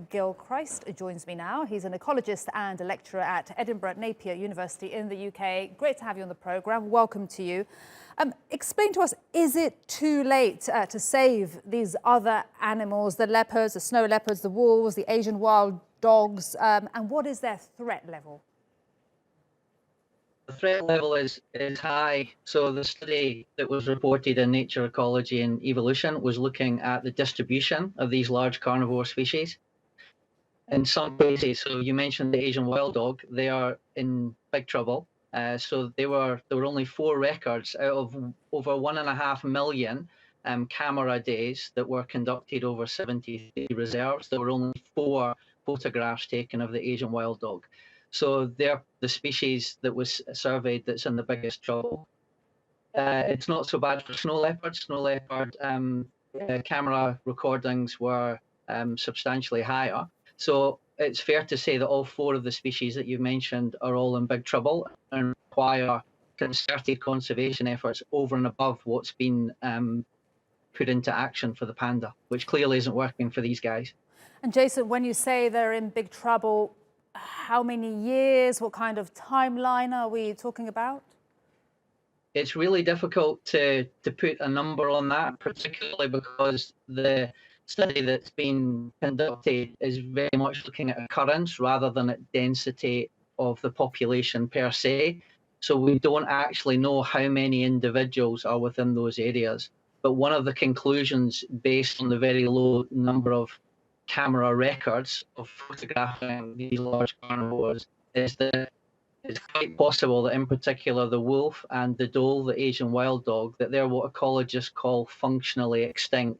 Gilchrist joins me now. He's an ecologist and a lecturer at Edinburgh, Napier University in the UK. Great to have you on the programme. Welcome to you. Explain to us, is it too late to save these other animals, the leopards, the snow leopards, the wolves, the Asian wild dogs, and what is their threat level? The threat level is high. So the study that was reported in Nature, Ecology and Evolution was looking at the distribution of these large carnivore species. In some cases, so you mentioned the Asian wild dog, they are in big trouble. So there were only 4 records out of over 1.5 million camera days that were conducted over 73 reserves. There were only 4 photographs taken of the Asian wild dog. So they're the species that was surveyed that's in the biggest trouble. It's not so bad for snow leopards. Snow leopard camera recordings were substantially higher. So it's fair to say that all 4 of the species that you've mentioned are all in big trouble and require concerted conservation efforts over and above what's been put into action for the panda, which clearly isn't working for these guys. And Jason, when you say they're in big trouble, how many years, what kind of timeline are we talking about? It's really difficult to put a number on that, particularly because the study that's been conducted is very much looking at occurrence rather than at density of the population per se. So we don't actually know how many individuals are within those areas. But one of the conclusions, based on the very low number of camera records of photographing these large carnivores, is that it's quite possible that in particular the wolf and the dhole, the Asian wild dog, that they're what ecologists call functionally extinct,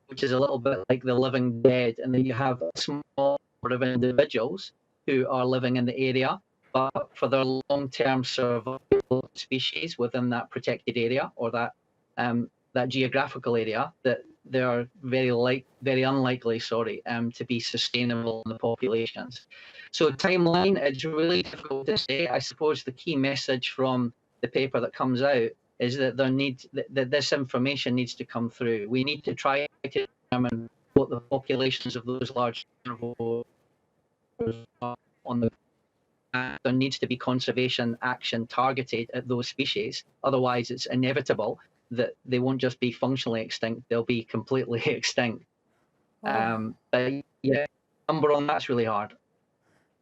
which is a little bit like the living dead, and then you have a small number of individuals who are living in the area, but for their long-term survival species within that protected area or that geographical area, that they are very unlikely, to be sustainable in the populations. So timeline, it's really difficult to say. I suppose the key message from the paper that comes out is that that this information needs to come through. We need to try to determine what the populations of those large carnivores are on the. There needs to be conservation action targeted at those species. Otherwise, it's inevitable that they won't just be functionally extinct; they'll be completely extinct. Wow. But yeah, number on that's really hard.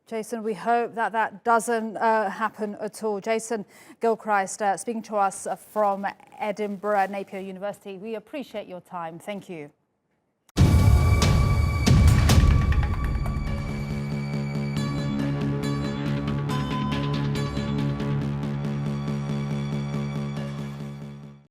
Jason, we hope that that doesn't happen at all. Jason Gilchrist speaking to us from Edinburgh, Napier University. We appreciate your time. Thank you.